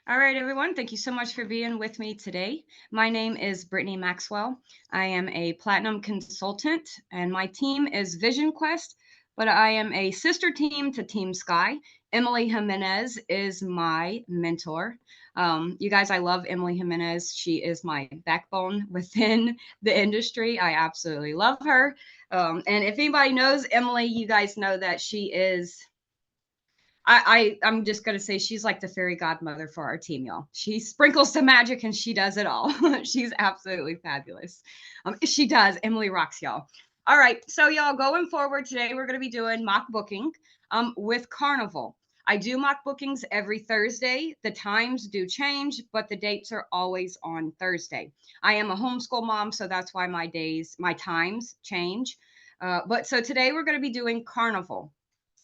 All right, everyone. Thank you so much for being with me today. My name is Brittany Maxwell. I am a platinum consultant, and my team is Vision Quest, but I am a sister team to Team Sky. Emily Jimenez is my mentor. You guys, I love Emily Jimenez. She is my backbone within the industry. I absolutely love her. And if anybody knows Emily, you guys know that she is I'm just gonna say she's like the fairy godmother for our team, y'all. She sprinkles the magic and she does it all. She's absolutely fabulous. She does. Emily rocks, y'all. All right, so y'all going forward today, we're gonna be doing mock booking with Carnival. I do mock bookings every Thursday. The times do change, but the dates are always on Thursday. I am a homeschool mom, so that's why my times change. But so today we're going to be doing Carnival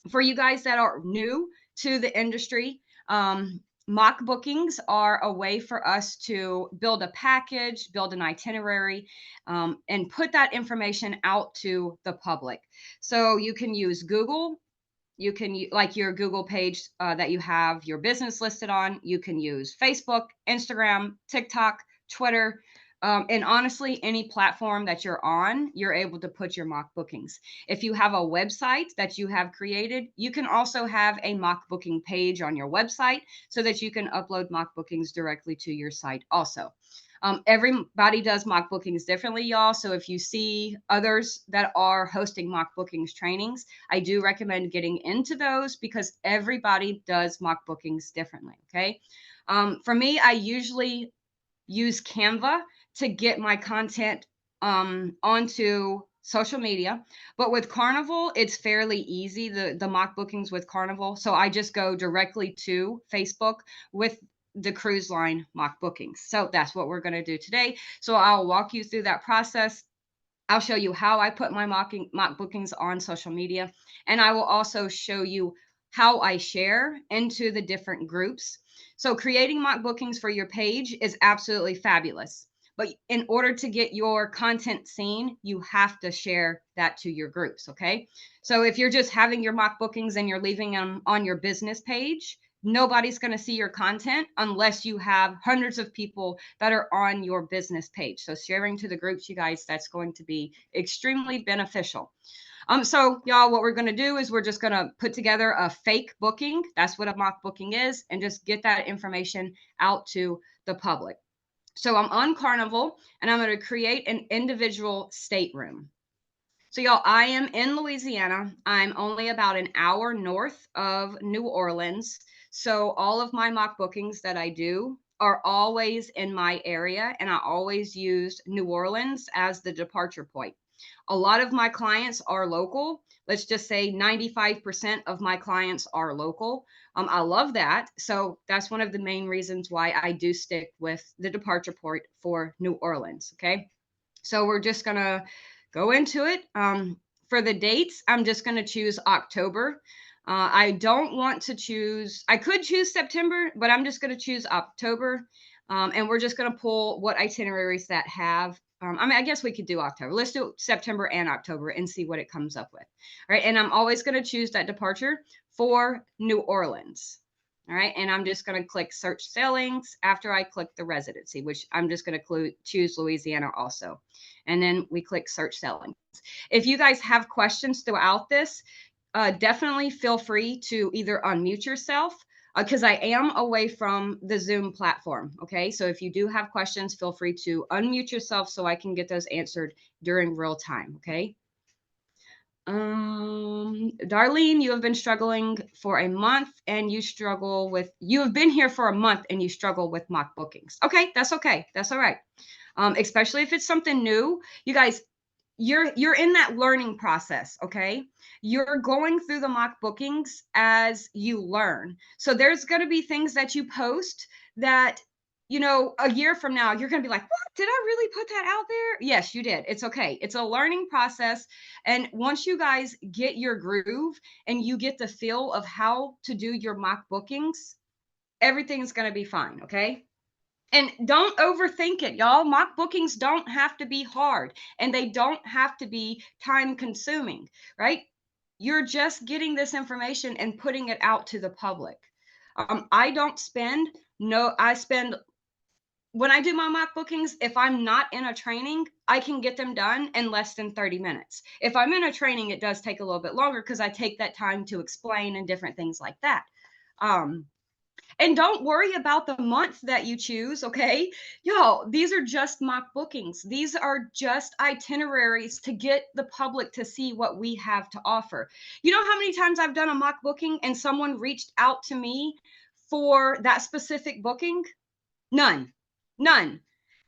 for you guys that are new to the industry. Mock bookings are a way for us to build a package, build an itinerary, and put that information out to the public. So you can use Google. You can like your Google page that you have your business listed on. You can use Facebook, Instagram, TikTok, Twitter, and honestly, any platform that you're on, you're able to put your mock bookings. If you have a website that you have created, you can also have a mock booking page on your website so that you can upload mock bookings directly to your site also. Everybody does mock bookings differently, y'all. So if you see others that are hosting mock bookings trainings, I do recommend getting into those because everybody does mock bookings differently. Okay. For me, I usually use Canva to get my content onto social media. But with Carnival, it's fairly easy, the mock bookings with Carnival. So I just go directly to Facebook with the cruise line mock bookings. So that's what we're going to do today. So I'll walk you through that process. I'll show you how I put my mock bookings on social media. And I will also show you how I share into the different groups. So creating mock bookings for your page is absolutely fabulous. But in order to get your content seen, you have to share that to your groups. Okay. So if you're just having your mock bookings and you're leaving them on your business page, nobody's going to see your content unless you have hundreds of people that are on your business page. So sharing to the groups, you guys, that's going to be extremely beneficial. So y'all, what we're going to do is we're just going to put together a fake booking. That's what a mock booking is, and just get that information out to the public. So I'm on Carnival and I'm going to create an individual stateroom. So y'all, I am in Louisiana. I'm only about an hour north of New Orleans. So all of my mock bookings that I do are always in my area, and I always use New Orleans as the departure point. A lot of my clients are local. Let's just say 95% of my clients are local. I love that. So that's one of the main reasons why I do stick with the departure point for New Orleans. Okay. So we're just going to go into it. For the dates, I'm just going to choose October. I don't want to choose, I could choose September, but I'm just going to choose October. And we're just going to pull what itineraries that have. I mean, I guess we could do October. Let's do September and October and see what it comes up with. All right. And I'm always going to choose that departure for New Orleans. All right. And I'm just going to click search sailings after I click the residency, which I'm just going to choose Louisiana also. And then we click search sailings. If you guys have questions throughout this, definitely feel free to either unmute yourself because I am away from the Zoom platform. Okay. So if you do have questions, feel free to unmute yourself so I can get those answered during real time. Okay. Darlene, you have been struggling for a month and you have been here for a month and you struggle with mock bookings. Okay. That's okay. That's all right. Especially if it's something new, you guys, you're in that learning process. Okay. You're going through the mock bookings as you learn. So there's going to be things that you post that, a year from now, you're going to be like, what? Did I really put that out there? Yes, you did. It's okay. It's a learning process. And once you guys get your groove and you get the feel of how to do your mock bookings, everything's going to be fine. Okay. And don't overthink it, y'all. Mock bookings don't have to be hard and they don't have to be time consuming, right? You're just getting this information and putting it out to the public. I don't spend, no, I spend, when I do my mock bookings, if I'm not in a training, I can get them done in less than 30 minutes. If I'm in a training, it does take a little bit longer because I take that time to explain and different things like that. Um, and don't worry about the month that you choose, okay? Y'all, these are just mock bookings. These are just itineraries to get the public to see what we have to offer. You know how many times I've done a mock booking and someone reached out to me for that specific booking? None. None.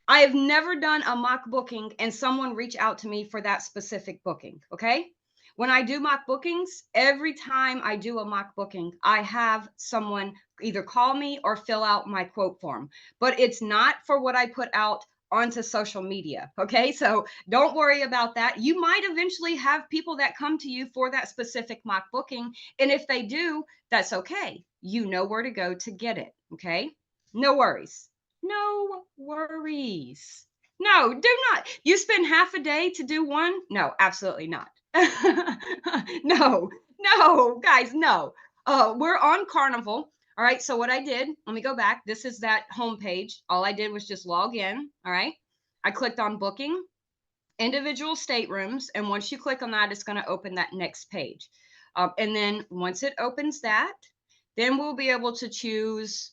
I have never done a mock booking and someone reach out to me for that specific booking. Okay. When I do mock bookings, every time I do a mock booking, I have someone either call me or fill out my quote form, but it's not for what I put out onto social media. Okay. So don't worry about that. You might eventually have people that come to you for that specific mock booking. And if they do, that's okay. You know where to go to get it. Okay. No worries. No worries. No, do not. You spend half a day to do one? No, absolutely not. No, no, guys, no. We're on Carnival. All right. So what I did, let me go back. This is that homepage. All I did was just log in. All right. I clicked on booking, individual staterooms. And once you click on that, it's going to open that next page. And then once it opens that, then we'll be able to choose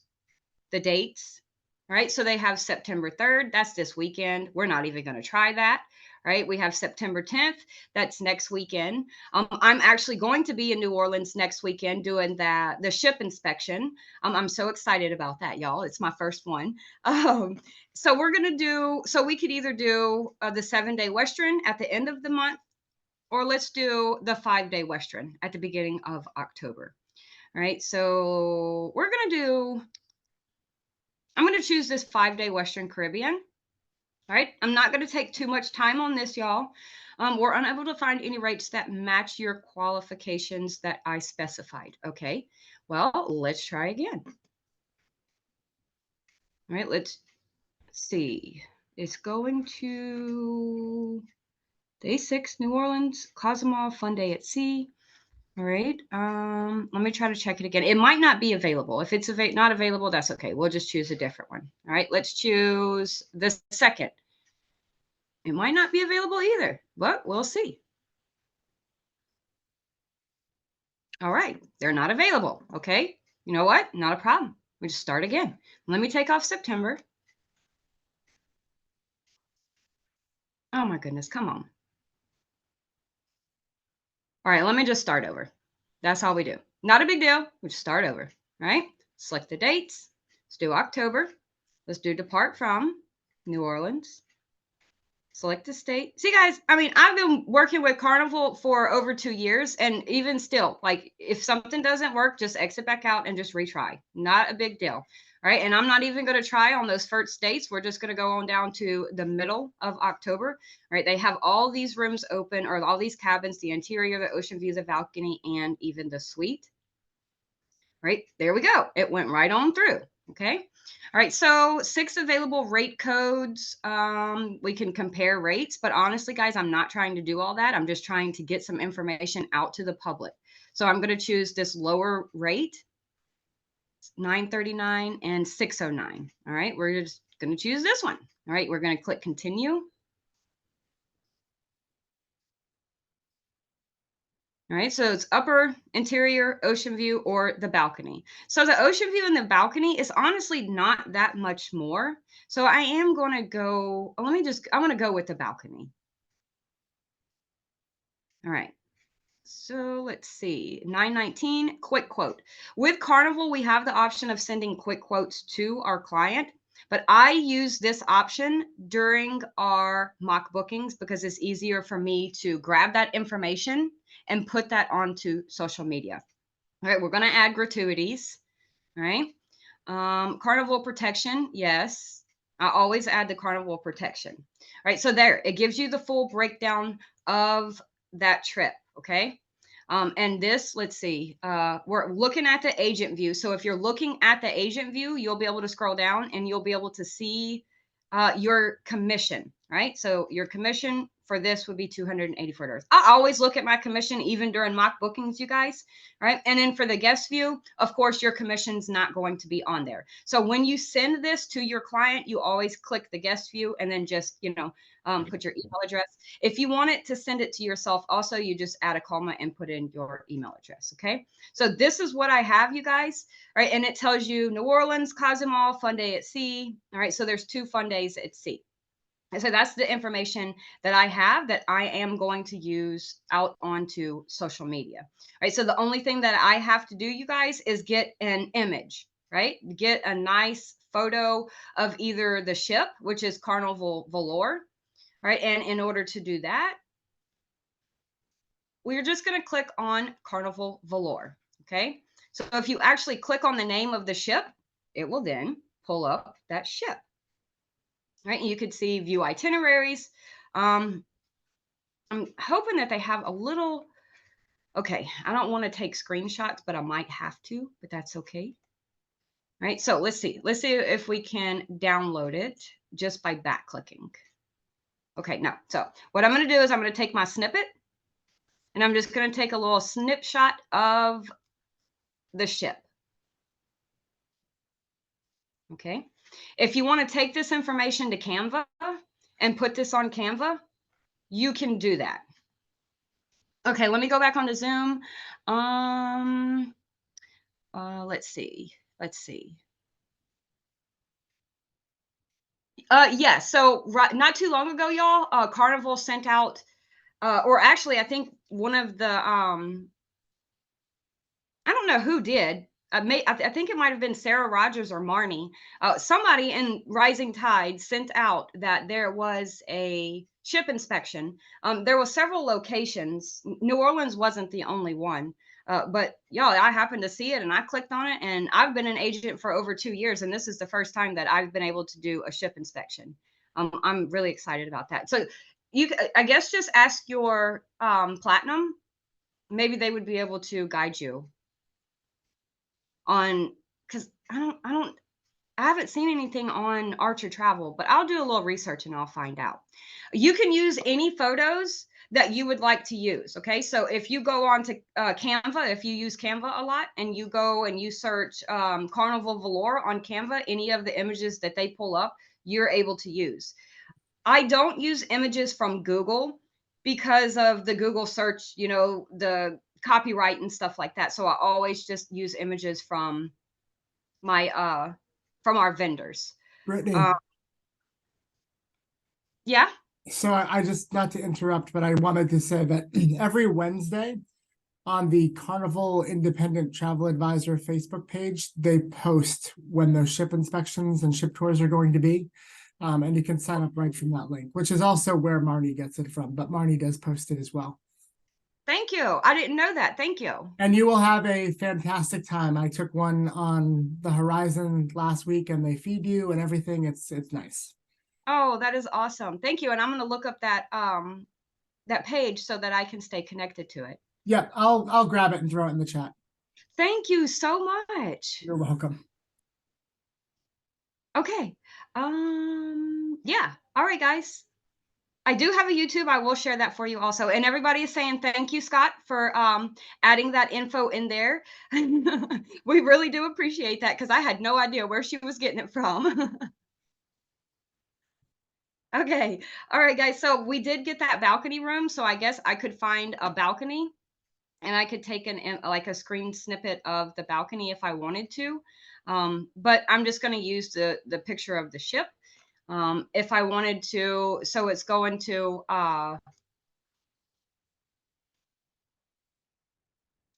the dates, right? So they have September 3rd. That's this weekend. We're not even going to try that, right? We have September 10th. That's next weekend. I'm actually going to be in New Orleans next weekend doing the ship inspection. I'm so excited about that, y'all. It's my first one. So we're going to do, so we could either do the 7-day Western at the end of the month, or let's do the 5-day Western at the beginning of October. All right. So we're going to do, I'm going to choose this 5-day Western Caribbean. All right. I'm not going to take too much time on this, y'all. We're unable to find any rates that match your qualifications that I specified. Okay. Well, let's try again. All right. Let's see. It's going to day 6, New Orleans, Cozumel, fun day at sea. All right. Let me try to check it again. It might not be available. If it's not available, that's okay. We'll just choose a different one. All right. Let's choose the 2nd. It might not be available either, but we'll see. All right. They're not available. Okay. You know what? Not a problem. We just start again. Let me take off September. Oh my goodness. Come on. All right. Let me just start over. That's all we do. Not a big deal. We just start over. All right. Select the dates. Let's do October. Let's do depart from New Orleans. Select the state. See, guys, I mean, I've been working with Carnival for over 2 years, and even still, like, if something doesn't work, just exit back out and just retry. Not a big deal. All right. And I'm not even going to try on those first dates. We're just going to go on down to the middle of October. All right. They have all these rooms open, or all these cabins, the interior, the ocean view, the balcony, and even the suite. Right. There we go. It went right on through. Okay. All right. So 6 available rate codes. We can compare rates, but honestly, guys, I'm not trying to do all that. I'm just trying to get some information out to the public. So I'm going to choose this lower rate, $939 and $609. All right. We're just going to choose this one. All right. We're going to click continue. All right, so it's upper, interior, ocean view, or the balcony. So the ocean view and the balcony is honestly not that much more. So I am going to go, I want to go with the balcony. All right. So let's see, 919, quick quote. With Carnival, we have the option of sending quick quotes to our client, but I use this option during our mock bookings because it's easier for me to grab that information and put that onto social media. All right, we're going to add gratuities. All right. Carnival protection, yes. I always add the Carnival protection. All right, so there, it gives you the full breakdown of that trip. Okay. And this, let's see, we're looking at the agent view. So if you're looking at the agent view, you'll be able to scroll down and you'll be able to see your commission, right? So your commission for this would be $284. I always look at my commission even during mock bookings, you guys, right? And then for the guest view, of course, your commission's not going to be on there. So when you send this to your client, you always click the guest view and then just, put your email address. If you want it to send it to yourself, also, you just add a comma and put in your email address. Okay. So this is what I have, you guys, right? And it tells you New Orleans, Cozumel, fun day at sea. All right. So there's 2 fun days at sea. And so that's the information that I have that I am going to use out onto social media. Right. So the only thing that I have to do, you guys, is get an image, right? Get a nice photo of either the ship, which is Carnival Velour, right? And in order to do that, we're just going to click on Carnival Velour. Okay. So if you actually click on the name of the ship, it will then pull up that ship. Right, and you could see view itineraries. I'm hoping that they have a little. Okay, I don't want to take screenshots, but I might have to, but that's okay. Right, so let's see if we can download it just by back clicking. Okay, no. So what I'm going to do is I'm going to take my snippet, and I'm just going to take a little snapshot of the ship. Okay, if you want to take this information to Canva and put this on Canva, you can do that. Okay, let me go back onto Zoom. Let's see. Yeah, so not too long ago, y'all, Carnival sent out, or actually, I think one of the, I don't know who did. I think it might have been Sarah Rogers or Marnie. Somebody in Rising Tide sent out that there was a ship inspection. There were several locations. New Orleans wasn't the only one. But y'all, I happened to see it and I clicked on it, and I've been an agent for over 2 years, and this is the first time that I've been able to do a ship inspection. I'm really excited about that. So I guess just ask your platinum. Maybe they would be able to guide you on, because I haven't seen anything on Archer Travel, but I'll do a little research and I'll find out. You can use any photos that you would like to use. Okay, so if you go on to Canva, if you use Canva a lot and you go and you search Carnival Velour on Canva, any of the images that they pull up, you're able to use. I don't use images from Google because of the Google search, the copyright and stuff like that. So I always just use images from my from our vendors. Brittany. Yeah. So I just, not to interrupt, but I wanted to say that every Wednesday on the Carnival Independent Travel Advisor Facebook page, they post when those ship inspections and ship tours are going to be. And you can sign up right from that link, which is also where Marnie gets it from, but Marnie does post it as well. Thank you. I didn't know that. Thank you. And you will have a fantastic time. I took one on the Horizon last week and they feed you and everything. It's nice. Oh, that is awesome. Thank you. And I'm going to look up that that page so that I can stay connected to it. Yeah, I'll grab it and throw it in the chat. Thank you so much. You're welcome. Okay. Yeah. All right, guys. I do have a YouTube. I will share that for you also. And everybody is saying thank you, Scott, for adding that info in there. We really do appreciate that, because I had no idea where she was getting it from. Okay. All right, guys. So we did get that balcony room. So I guess I could find a balcony and I could take like a screen snippet of the balcony if I wanted to. But I'm just going to use the picture of the ship. If I wanted to, so it's going to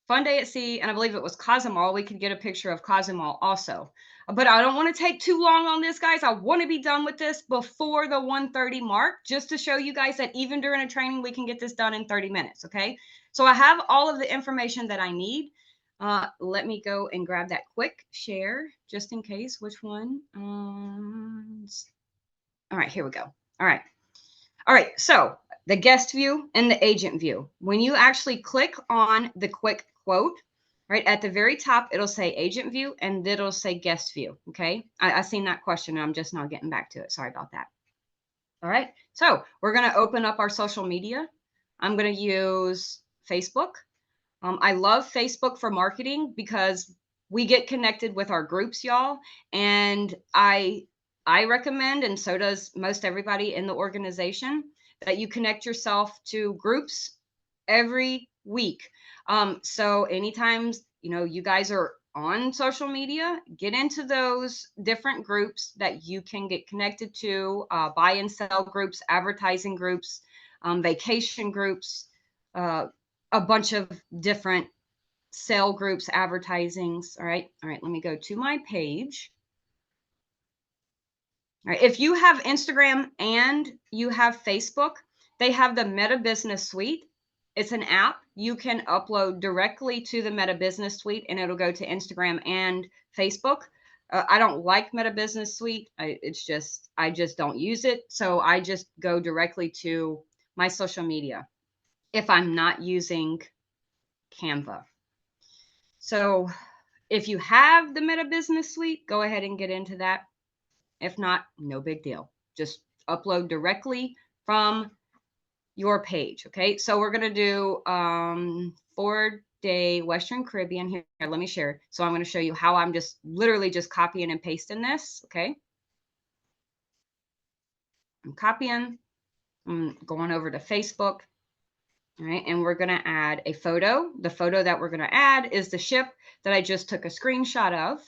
Fun Day at Sea, and I believe it was Cozumel. We could get a picture of Cozumel also. But I don't want to take too long on this, guys. I want to be done with this before the 1:30 mark, just to show you guys that even during a training, we can get this done in 30 minutes, okay? So I have all of the information that I need. Let me go and grab that quick share, just in case. Which one? All right, here we go. All right. So the guest view and the agent view. When you actually click on the quick quote, right at the very top, it'll say agent view and it'll say guest view. Okay. I seen that question and I'm just now getting back to it. Sorry about that. All right. So we're going to open up our social media. I'm going to use Facebook. I love Facebook for marketing because we get connected with our groups, y'all. And I recommend, and so does most everybody in the organization, that you connect yourself to groups every week. So anytime you guys are on social media, get into those different groups that you can get connected to, buy and sell groups, advertising groups, vacation groups, a bunch of different sale groups, advertisings. All right. Let me go to my page. All right. If you have Instagram and you have Facebook, they have the Meta Business Suite. It's an app you can upload directly to the Meta Business Suite, and it'll go to Instagram and Facebook. I don't like Meta Business Suite. I just don't use it. So I just go directly to my social media if I'm not using Canva. So if you have the Meta Business Suite, go ahead and get into that. If not, no big deal. Just upload directly from your page. Okay. So we're going to do 4-day Western Caribbean here. Let me share. So I'm going to show you how I'm just literally just copying and pasting this. Okay. I'm copying. I'm going over to Facebook. All right. And we're going to add a photo. The photo that we're going to add is the ship that I just took a screenshot of.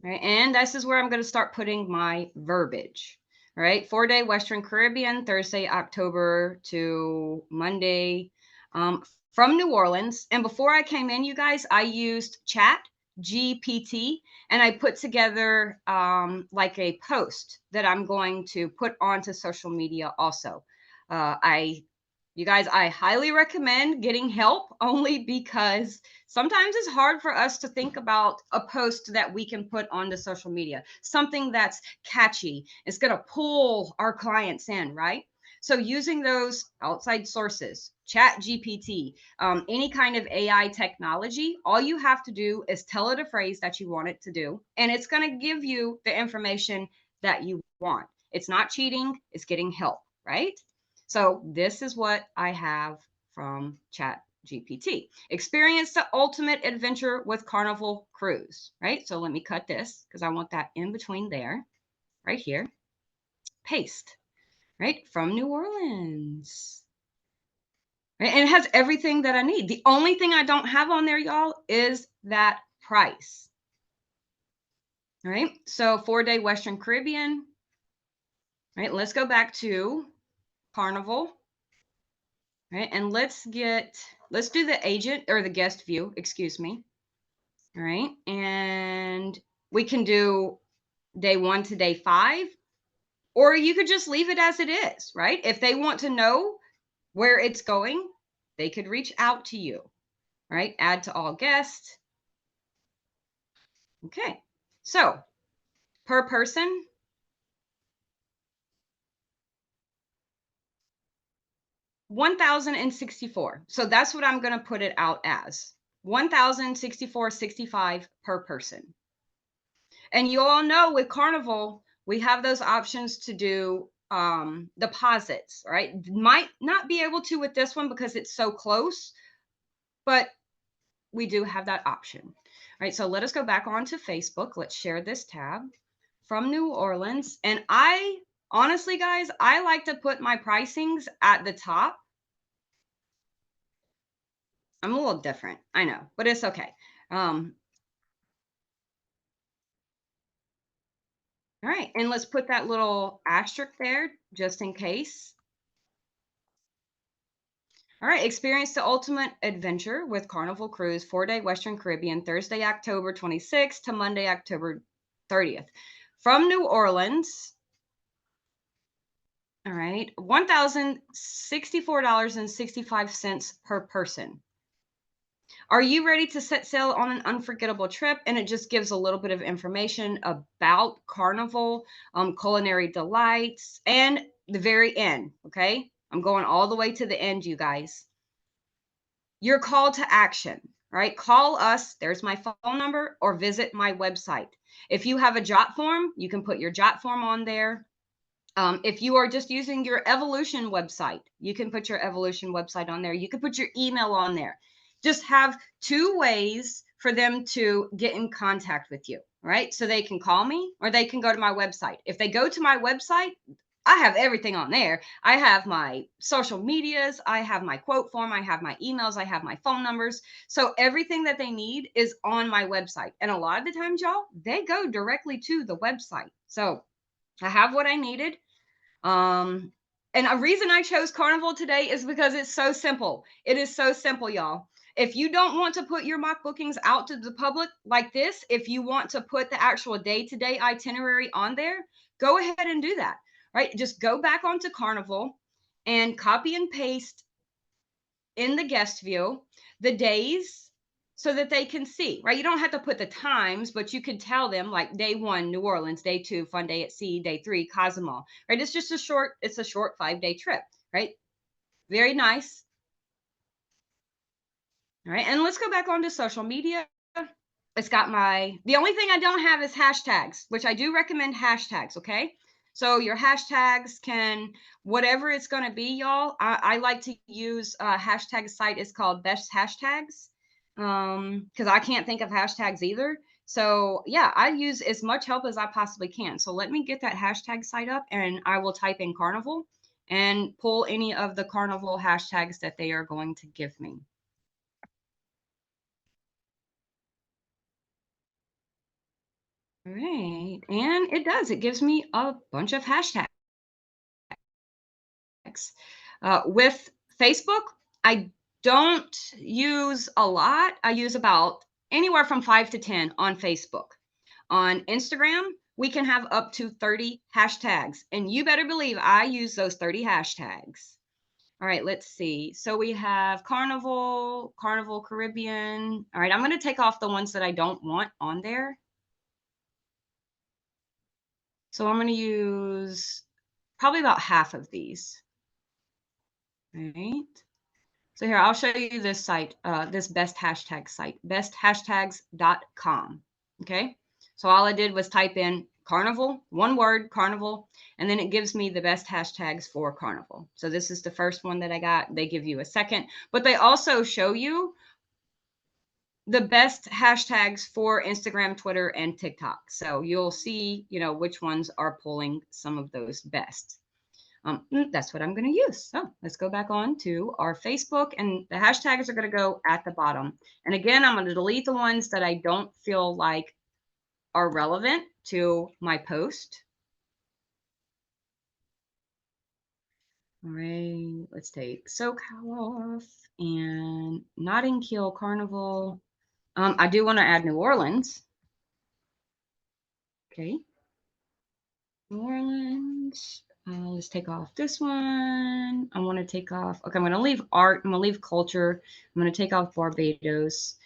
Right, and this is where I'm going to start putting my verbiage. All right, 4-day Western Caribbean, Thursday, October to Monday, from New Orleans. And before I came in, you guys, I used Chat GPT, and I put together like a post that I'm going to put onto social media also. You guys, I highly recommend getting help, only because sometimes it's hard for us to think about a post that we can put onto social media, something that's catchy. It's going to pull our clients in, right? So using those outside sources, Chat GPT, any kind of AI technology, all you have to do is tell it a phrase that you want it to do, and it's going to give you the information that you want. It's not cheating, it's getting help, right? So this is what I have from Chat GPT. Experience the ultimate adventure with Carnival Cruise, right? So let me cut this because I want that in between there, right here. Paste, right? From New Orleans. Right? And it has everything that I need. The only thing I don't have on there, y'all, is that price. All right. So 4-day Western Caribbean. All right. Let's go back to Carnival. Right, and let's do the agent or the guest view, excuse me. All right, and we can do day 1 to day 5, or you could just leave it as it is, right? If they want to know where it's going, they could reach out to you, right? Add to all guests. Okay, so per person, $1,064. So that's what I'm going to put it out as. $1,064.65 per person. And you all know with Carnival, we have those options to do deposits, right? Might not be able to with this one because it's so close, but we do have that option. All right, so let us go back onto Facebook. Let's share this tab from New Orleans. And I honestly, guys, I like to put my pricings at the top. I'm a little different, I know, but it's okay. All right, and let's put that little asterisk there just in case. All right, experience the ultimate adventure with Carnival Cruise, 4-day Western Caribbean, Thursday, October 26th to Monday, October 30th. From New Orleans, all right, $1,064.65 per person. Are you ready to set sail on an unforgettable trip? And it just gives a little bit of information about Carnival, culinary delights, and the very end, okay? I'm going all the way to the end, you guys. Your call to action, right? Call us, there's my phone number, or visit my website. If you have a jot form, you can put your jot form on there. If you are just using your Evolution website, you can put your Evolution website on there. You can put your email on there. Just have 2 ways for them to get in contact with you, right? So they can call me or they can go to my website. If they go to my website, I have everything on there. I have my social medias, I have my quote form, I have my emails, I have my phone numbers. So everything that they need is on my website. And a lot of the times, y'all, they go directly to the website. So I have what I needed. And a reason I chose Carnival today is because it's so simple. It is so simple, y'all. If you don't want to put your mock bookings out to the public like this, if you want to put the actual day-to-day itinerary on there, go ahead and do that, right? Just go back onto Carnival and copy and paste in the guest view the days so that they can see, right? You don't have to put the times, but you can tell them like day 1, New Orleans, day 2, Fun Day at Sea, day 3, Cozumel, right? It's just a short 5-day trip, right? Very nice. All right. And let's go back onto social media. It's got the only thing I don't have is hashtags, which I do recommend hashtags. Okay. So your hashtags can, whatever it's going to be, y'all. I like to use a hashtag site. It's called Best Hashtags. Because I can't think of hashtags either. So yeah, I use as much help as I possibly can. So let me get that hashtag site up and I will type in Carnival and pull any of the Carnival hashtags that they are going to give me. All right, and it does. It gives me a bunch of hashtags. With Facebook, I don't use a lot. I use about anywhere from 5 to 10 on Facebook. On Instagram, we can have up to 30 hashtags, and you better believe I use those 30 hashtags. All right, let's see. So we have Carnival, Carnival Caribbean. All right, I'm going to take off the ones that I don't want on there. So I'm going to use probably about half of these. All right. So here, I'll show you this site, this best hashtag site, besthashtags.com. Okay. So all I did was type in Carnival, one word, Carnival, and then it gives me the best hashtags for Carnival. So this is the first one that I got. They give you a second, but they also show you the best hashtags for Instagram, Twitter, and TikTok. So you'll see, which ones are pulling some of those best. That's what I'm going to use. So let's go back on to our Facebook, and the hashtags are going to go at the bottom. And again, I'm going to delete the ones that I don't feel like are relevant to my post. All right, let's take SoCal off and Notting Hill Carnival. I do want to add New Orleans. Okay. New Orleans. Let's take off this one. I want to take off. Okay, I'm going to leave art. I'm going to leave culture. I'm going to take off Barbados.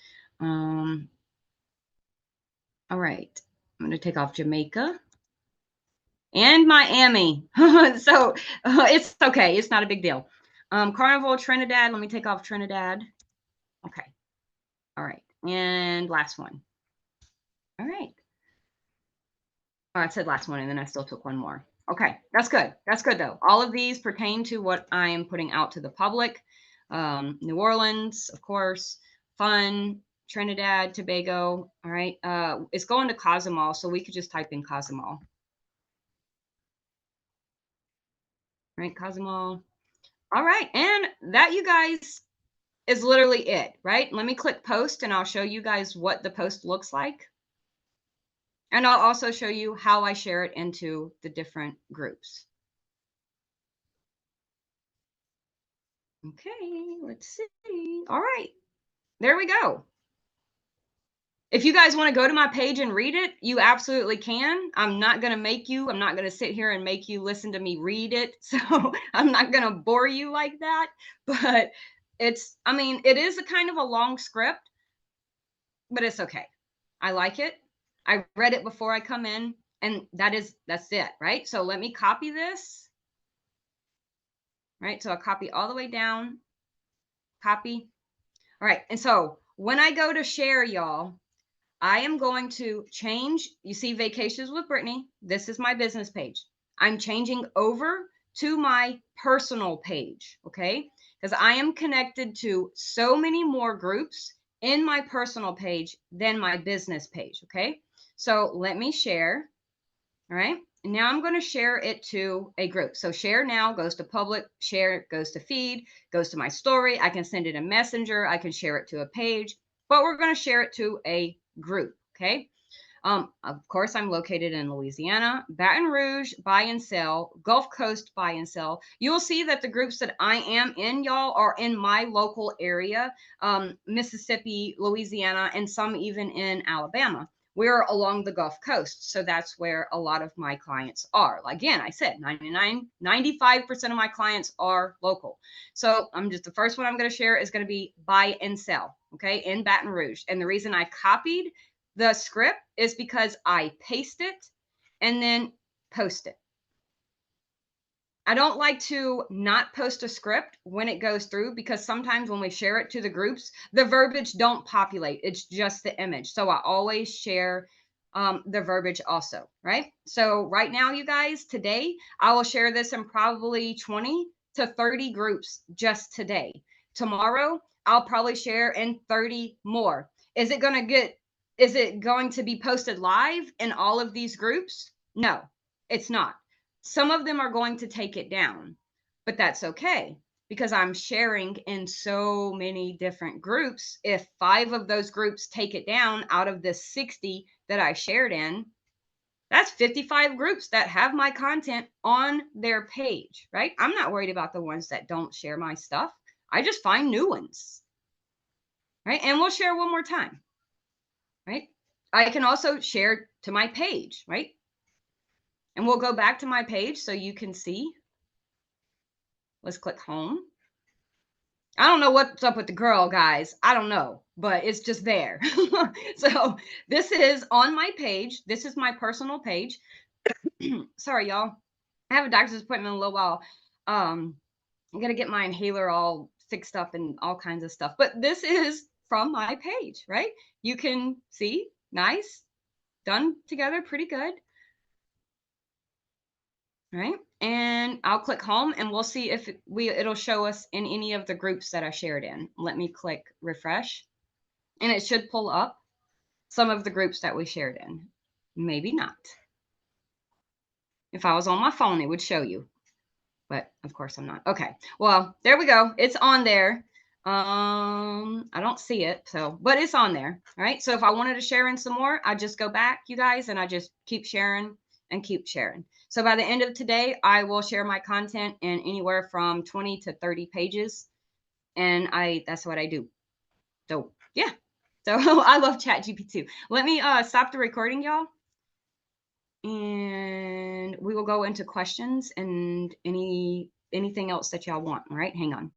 All right. I'm going to take off Jamaica and Miami. So it's okay. It's not a big deal. Carnival, Trinidad. Let me take off Trinidad. Okay. All right. And last one. All right. Oh, I said last one, and then I still took one more. Okay, that's good. That's good, though. All of these pertain to what I am putting out to the public. New Orleans, of course, fun, Trinidad, Tobago. All right. It's going to Cozumel, so we could just type in Cozumel. All right, Cozumel. All right, and that, you guys, is literally it, right? Let me click post, and I'll show you guys what the post looks like. And I'll also show you how I share it into the different groups. Okay, let's see. All right, there we go. If you guys want to go to my page and read it, you absolutely can. I'm not going to make you. I'm not going to sit here and make you listen to me read it. So I'm not going to bore you like that. But it is a kind of a long script, but it's okay. I like it. I read it before I come in, and that's it, right? So let me copy this. Right, so I'll copy all the way down, copy. All right, and so when I go to share, y'all, I am going to change, you see Vacations with Brittany. This is my business page. I'm changing over to my personal page, okay? Because I am connected to so many more groups in my personal page than my business page, okay? So let me share, all right? And now I'm going to share it to a group. So share now goes to public, share goes to feed, goes to my story. I can send it in Messenger. I can share it to a page, but we're going to share it to a group, okay? Of course, I'm located in Louisiana, Baton Rouge, buy and sell, Gulf Coast, buy and sell. You'll see that the groups that I am in, y'all, are in my local area, Mississippi, Louisiana, and some even in Alabama. We're along the Gulf Coast. So that's where a lot of my clients are. Again, I said 95% of my clients are local. So I'm just, the first one I'm going to share is going to be buy and sell, okay, in Baton Rouge. And the reason I copied the script is because I paste it and then post it. I don't like to not post a script when it goes through, because sometimes when we share it to the groups, the verbiage don't populate. It's just the image. So I always share the verbiage also, right? So right now, you guys, today, I will share this in probably 20 to 30 groups just today. Tomorrow, I'll probably share in 30 more. Is it going to be posted live in all of these groups? No, it's not. Some of them are going to take it down, but that's okay, because I'm sharing in so many different groups. If 5 of those groups take it down out of the 60 that I shared in, that's 55 groups that have my content on their page, right? I'm not worried about the ones that don't share my stuff. I just find new ones, right? And we'll share one more time, right? I can also share to my page, right? And we'll go back to my page so you can see. Let's click home. I don't know what's up with the girl, guys. I don't know, but it's just there. So this is on my page. This is my personal page. Sorry, y'all. I have a doctor's appointment in a little while. I'm going to get my inhaler all fixed up and all kinds of stuff. But this is from my page, right? You can see, nice, done together, pretty good. Right, and I'll click home and we'll see if it'll show us in any of the groups that I shared in. Let me click refresh, and it should pull up some of the groups that we shared in. Maybe not. If I was on my phone, it would show you, but of course I'm not. Okay, well, there we go. It's on there. I don't see it, so, but it's on there. All right, so if I wanted to share in some more, I just go back, you guys, and I just keep sharing and keep sharing. So by the end of today, I will share my content in anywhere from 20 to 30 pages. And that's what I do. So yeah. So I love ChatGPT. Let me stop the recording, y'all. And we will go into questions and anything else that y'all want. All right, hang on.